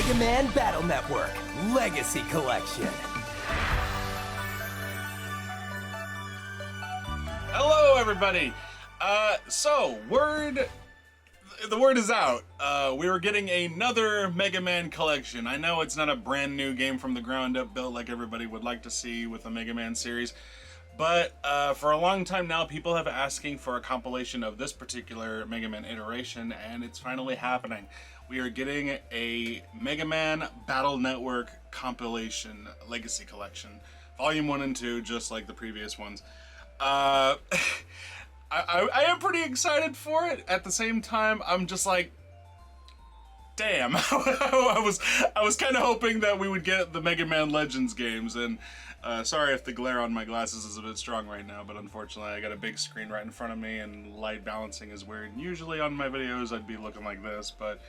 MegaMan Battle Network Legacy Collection. Hello, everybody. The word is out. We were getting another Mega Man collection. I know it's not a brand new game from the ground up built like everybody would like to see with the Mega Man series, but for a long time now, people have been asking for a compilation of this particular Mega Man iteration, and it's finally happening. We are getting a Mega Man Battle Network compilation Legacy Collection, Volume 1 and 2, just like the previous ones. I am pretty excited for it. At the same time, I'm just like, damn. I was kind of hoping that we would get the Mega Man Legends games, and sorry if the glare on my glasses is a bit strong right now, but unfortunately I got a big screen right in front of me and light balancing is weird. Usually on my videos I'd be looking like this, but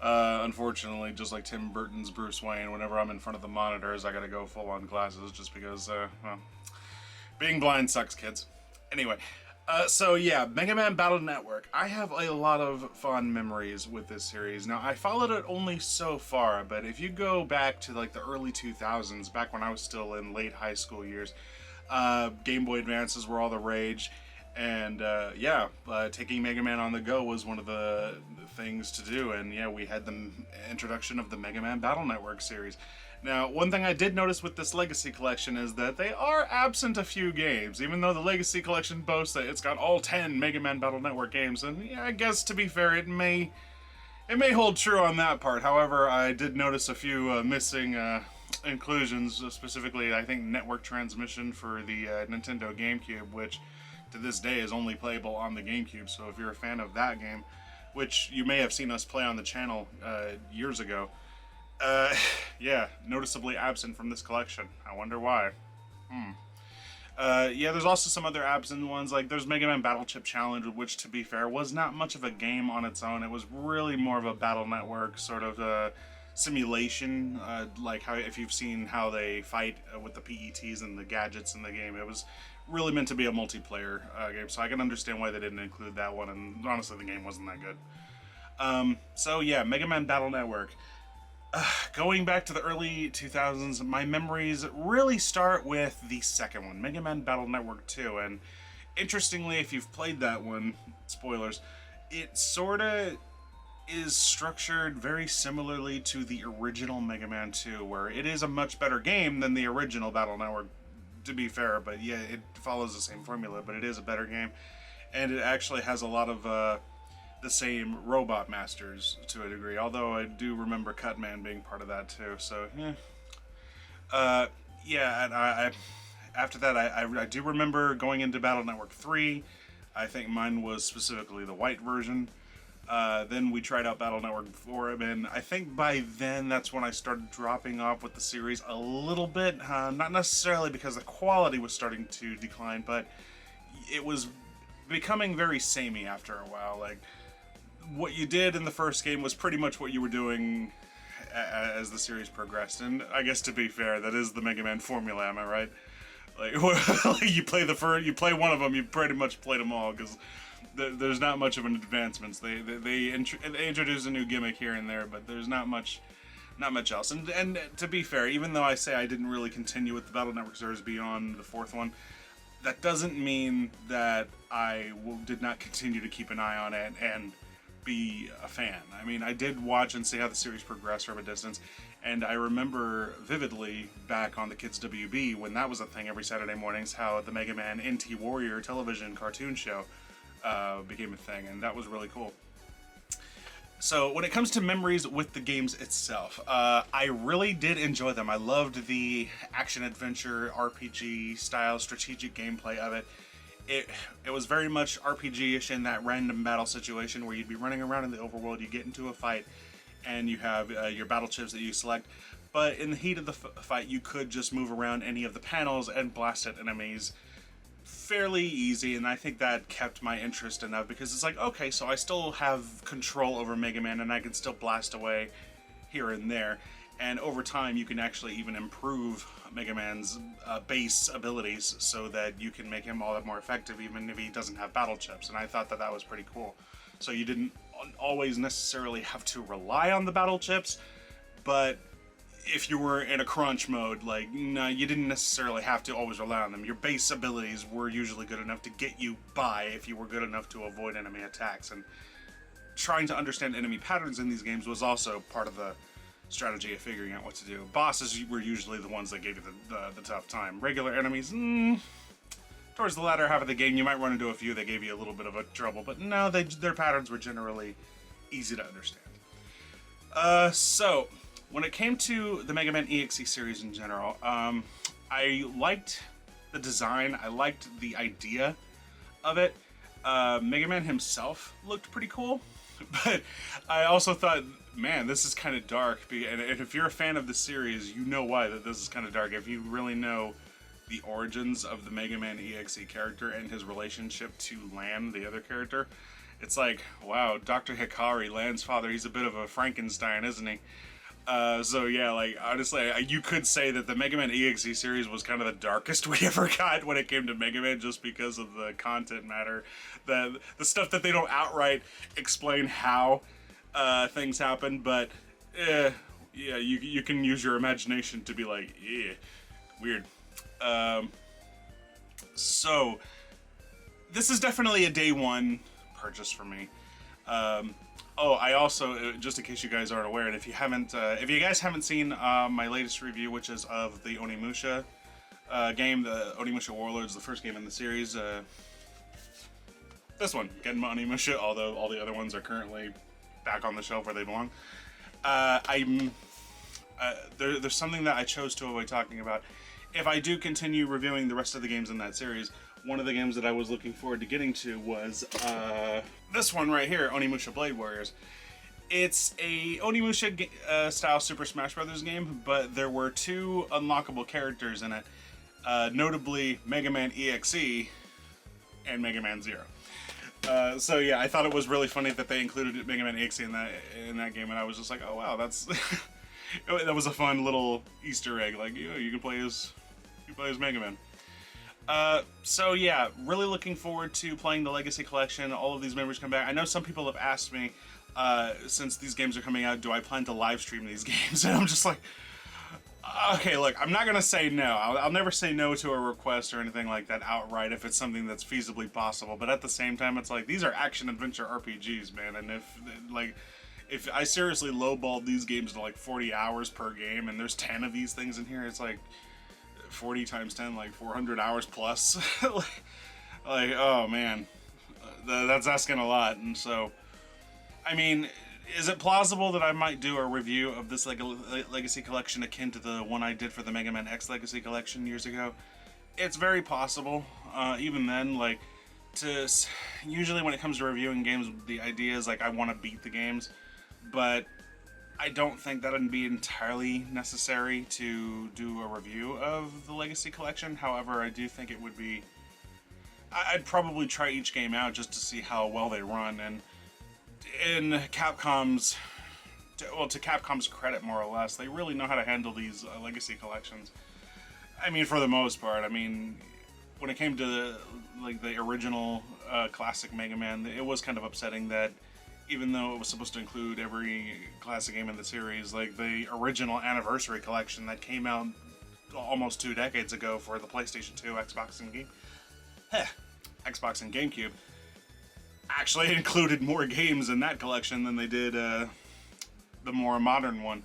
unfortunately, just like Tim Burton's Bruce Wayne, whenever I'm in front of the monitors I gotta go full on glasses just because, well, being blind sucks, kids. Anyway, so yeah, Mega Man Battle Network. I have a lot of fond memories with this series. Now, I followed it only so far, but if you go back to like the early 2000s, back when I was still in late high school years, Game Boy Advances were all the rage, and yeah, taking Mega Man on the go was one of the things to do, and yeah, we had the introduction of the Mega Man Battle Network series. Now, one thing I did notice with this Legacy Collection is that they are absent a few games, even though the Legacy Collection boasts that it's got all 10 Mega Man Battle Network games, and yeah, I guess to be fair, it may hold true on that part. However, I did notice a few missing inclusions, specifically I think Network Transmission for the Nintendo GameCube, which to this day is only playable on the GameCube, so if you're a fan of that game, which you may have seen us play on the channel years ago, yeah, noticeably absent from this collection. I wonder why. Yeah, there's also some other absent ones, like there's Mega Man Battle Chip Challenge, which, to be fair, was not much of a game on its own. It was really more of a Battle Network sort of simulation, like how, if you've seen how they fight with the PETs and the gadgets in the game, it was really meant to be a multiplayer game, so I can understand why they didn't include that one, and honestly, the game wasn't that good. So yeah, Mega Man Battle Network. Going back to the early 2000s, my memories really start with the second one, Mega Man Battle Network 2, and interestingly, if you've played that one, spoilers, it sorta is structured very similarly to the original Mega Man 2, where it is a much better game than the original Battle Network, to be fair, but yeah, it follows the same formula, but it is a better game, and it actually has a lot of the same robot masters to a degree, although I do remember Cutman being part of that too, so yeah. Yeah, and I after that, I do remember going into Battle Network 3. I think mine was specifically the white version. Then we tried out Battle Network 4, and I think by then that's when I started dropping off with the series a little bit, not necessarily because the quality was starting to decline, but it was becoming very samey after a while. Like, what you did in the first game was pretty much what you were doing as the series progressed, and I guess to be fair, that is the Mega Man formula, am I right? Like, you play one of them, you pretty much played them all, because there's not much of an advancement. They introduce a new gimmick here and there, but there's not much else. And to be fair, even though I say I didn't really continue with the Battle Network series beyond the fourth one, that doesn't mean that I did not continue to keep an eye on it and be a fan. I mean, I did watch and see how the series progressed from a distance, and I remember vividly back on the Kids WB when that was a thing every Saturday mornings, how the Mega Man NT Warrior television cartoon show became a thing, and that was really cool. So when it comes to memories with the games itself, I really did enjoy them. I loved the action-adventure RPG style strategic gameplay of it. It was very much RPG-ish in that random battle situation where you'd be running around in the overworld, you get into a fight, and you have your battle chips that you select, but in the heat of the fight you could just move around any of the panels and blast at enemies fairly easy, and I think that kept my interest enough, because it's like, okay, so I still have control over Mega Man and I can still blast away here and there, and over time you can actually even improve Mega Man's base abilities so that you can make him all that more effective even if he doesn't have battle chips, and I thought that was pretty cool. So you didn't always necessarily have to rely on the battle chips, but if you were in a crunch mode, like, no, you didn't necessarily have to always rely on them. Your base abilities were usually good enough to get you by if you were good enough to avoid enemy attacks. And trying to understand enemy patterns in these games was also part of the strategy of figuring out what to do. Bosses were usually the ones that gave you the tough time. Regular enemies, towards the latter half of the game, you might run into a few that gave you a little bit of a trouble, but no, their patterns were generally easy to understand. So, when it came to the Mega Man EXE series in general, I liked the design, I liked the idea of it. Mega Man himself looked pretty cool, but I also thought, man, this is kind of dark, and if you're a fan of the series, you know why that this is kind of dark. If you really know the origins of the Mega Man EXE character and his relationship to Lan, the other character, it's like, wow, Dr. Hikari, Lan's father, he's a bit of a Frankenstein, isn't he? So yeah, like, honestly, you could say that the Mega Man EXE series was kind of the darkest we ever got when it came to Mega Man, just because of the content matter, the stuff that they don't outright explain how things happen, but yeah, you can use your imagination to be like, yeah, weird. So this is definitely a day one purchase for me. Oh, I also, just in case you guys aren't aware, and if you guys haven't seen my latest review, which is of the Onimusha game, the Onimusha Warlords, the first game in the series, this one, Genma Onimusha, although all the other ones are currently back on the shelf where they belong. There's something that I chose to avoid talking about. If I do continue reviewing the rest of the games in that series, one of the games that I was looking forward to getting to was this one right here, Onimusha Blade Warriors. It's a Onimusha style Super Smash Bros. Game, but there were two unlockable characters in it, notably Mega Man EXE and Mega Man Zero. So yeah, I thought it was really funny that they included Mega Man EXE in that game, and I was just like, oh wow, that's that was a fun little Easter egg. Like, you can play as Mega Man. So yeah, really looking forward to playing the Legacy Collection. All of these members come back. I know some people have asked me, since these games are coming out, do I plan to live stream these games? And I'm just like, okay, look, I'm not gonna say no. I'll never say no to a request or anything like that outright if it's something that's feasibly possible. But at the same time, it's like, these are action-adventure RPGs, man. And if I seriously lowballed these games to like 40 hours per game, and there's 10 of these things in here, it's like 40 times 10, like 400 hours plus. like, oh man, that's asking a lot. And so, I mean, is it plausible that I might do a review of this Legacy Collection akin to the one I did for the Mega Man X Legacy Collection years ago? It's very possible. Even then, like, usually when it comes to reviewing games, the idea is like, I want to beat the games, but I don't think that would be entirely necessary to do a review of the Legacy Collection. However, I do think it would be... I'd probably try each game out just to see how well they run, and in Capcom's... to Capcom's credit, more or less, they really know how to handle these Legacy Collections. I mean, for the most part. I mean, when it came to the original classic Mega Man, it was kind of upsetting that even though it was supposed to include every classic game in the series, like the original Anniversary Collection that came out almost 2 decades ago for the PlayStation 2, Xbox, and GameCube, actually included more games in that collection than they did the more modern one,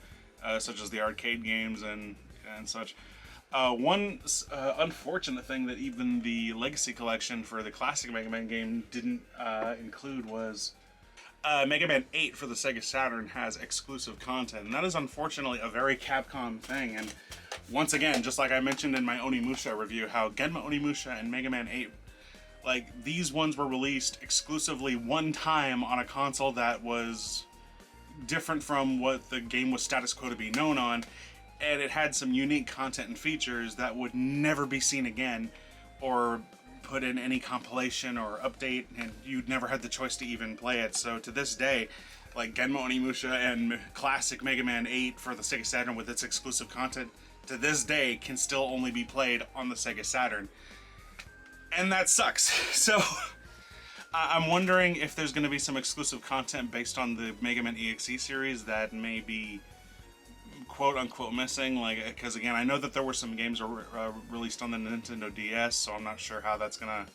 such as the arcade games and such. One unfortunate thing that even the Legacy Collection for the classic Mega Man game didn't include was Mega Man 8 for the Sega Saturn has exclusive content, and that is unfortunately a very Capcom thing. And once again, just like I mentioned in my Onimusha review, how Genma Onimusha and Mega Man 8, like, these ones were released exclusively one time on a console that was different from what the game was status quo to be known on, and it had some unique content and features that would never be seen again or put in any compilation or update, and you'd never had the choice to even play it. So to this day, like, Genma Onimusha and classic Mega Man 8 for the Sega Saturn with its exclusive content, to this day can still only be played on the Sega Saturn. And that sucks. So I'm wondering if there's going to be some exclusive content based on the Mega Man EXE series that may be quote unquote missing, like, because again, I know that there were some games released on the Nintendo DS, so I'm not sure how that's gonna,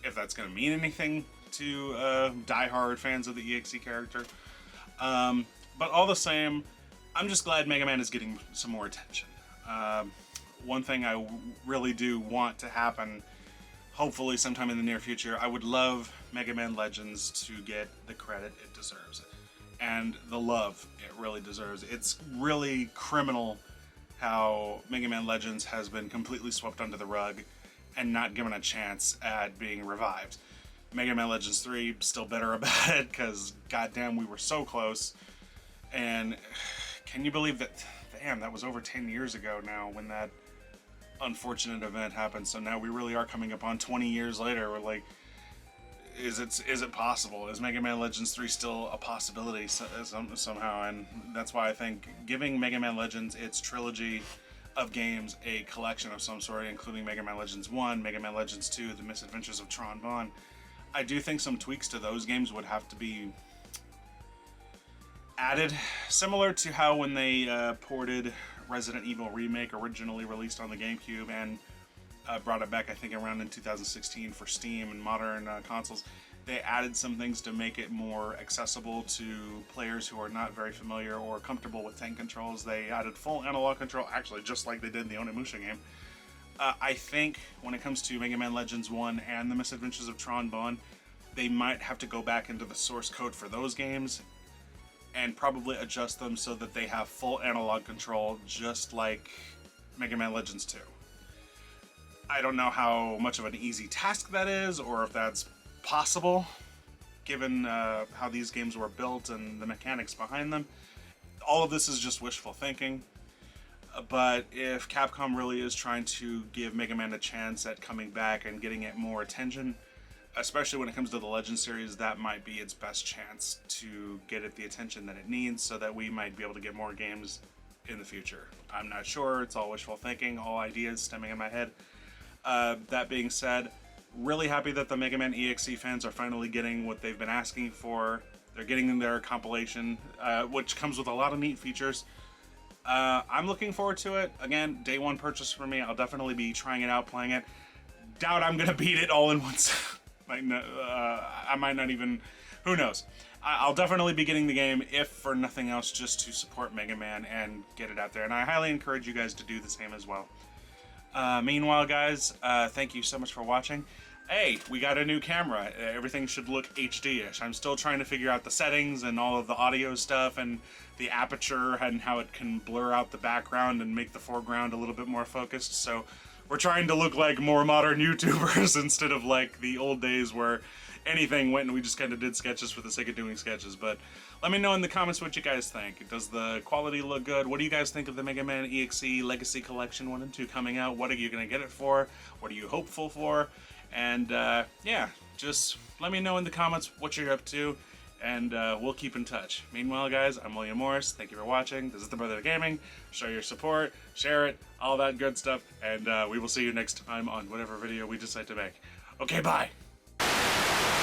if that's gonna mean anything to diehard fans of the EXE character. But all the same, I'm just glad Mega Man is getting some more attention. One thing I really do want to happen, hopefully sometime in the near future, I would love Mega Man Legends to get the credit it deserves and the love it really deserves. It's really criminal how Mega Man Legends has been completely swept under the rug and not given a chance at being revived. Mega Man Legends 3, still bitter about it, because goddamn, we were so close. And can you believe that, damn, that was over 10 years ago now when that unfortunate event happened. So now we really are coming up on 20 years later. We're like, is it possible? Is Mega Man Legends 3 still a possibility somehow? And that's why I think giving Mega Man Legends its trilogy of games a collection of some sort, including Mega Man Legends 1, Mega Man Legends 2, The Misadventures of Tron Bonne, I do think some tweaks to those games would have to be added, similar to how when they ported Resident Evil Remake, originally released on the GameCube, and brought it back, I think, around in 2016 for Steam and modern consoles. They added some things to make it more accessible to players who are not very familiar or comfortable with tank controls. They added full analog control, actually just like they did in the Onimusha game. I think when it comes to Mega Man Legends 1 and The Misadventures of Tron Bonne, they might have to go back into the source code for those games and probably adjust them so that they have full analog control, just like Mega Man Legends 2. I don't know how much of an easy task that is, or if that's possible, given how these games were built and the mechanics behind them. All of this is just wishful thinking. But if Capcom really is trying to give Mega Man a chance at coming back and getting it more attention, especially when it comes to the Legend series, that might be its best chance to get it the attention that it needs, so that we might be able to get more games in the future. I'm not sure, it's all wishful thinking, all ideas stemming in my head. That being said, really happy that the Mega Man EXE fans are finally getting what they've been asking for. They're getting their compilation, which comes with a lot of neat features. I'm looking forward to it. Again, day one purchase for me. I'll definitely be trying it out, playing it. Doubt I'm gonna beat it all in once. I might not even, who knows. I'll definitely be getting the game, if for nothing else, just to support Mega Man and get it out there. And I highly encourage you guys to do the same as well. Meanwhile, guys, thank you so much for watching. Hey, we got a new camera. Everything should look HD-ish. I'm still trying to figure out the settings and all of the audio stuff and the aperture and how it can blur out the background and make the foreground a little bit more focused. So we're trying to look like more modern YouTubers instead of like the old days where anything went and we just kind of did sketches for the sake of doing sketches. But let me know in the comments what you guys think. Does the quality look good? What do you guys think of the Mega Man EXE Legacy Collection 1 and 2 coming out? What are you going to get it for? What are you hopeful for? And yeah, just let me know in the comments what you're up to, and we'll keep in touch. Meanwhile, guys, I'm William Morris. Thank you for watching. This is the Brotherhood of Gaming. Show your support, share it, all that good stuff, and we will see you next time on whatever video we decide to make. Okay, bye!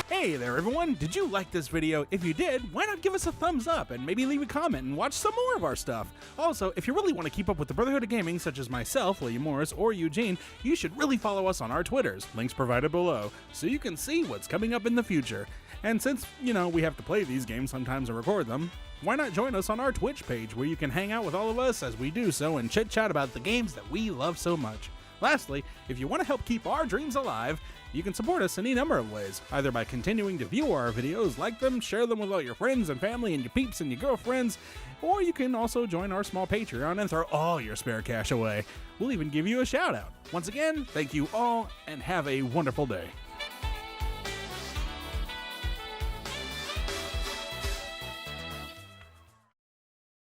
Hey there everyone, did you like this video? If you did, why not give us a thumbs up and maybe leave a comment and watch some more of our stuff. Also, if you really want to keep up with the Brotherhood of Gaming, such as myself, William Morris, or Eugene, you should really follow us on our Twitters, links provided below, so you can see what's coming up in the future. And since, you know, we have to play these games sometimes and record them, why not join us on our Twitch page where you can hang out with all of us as we do so and chit-chat about the games that we love so much. Lastly, if you want to help keep our dreams alive, you can support us in any number of ways, either by continuing to view our videos, like them, share them with all your friends and family and your peeps and your girlfriends, or you can also join our small Patreon and throw all your spare cash away. We'll even give you a shout out. Once again, thank you all and have a wonderful day.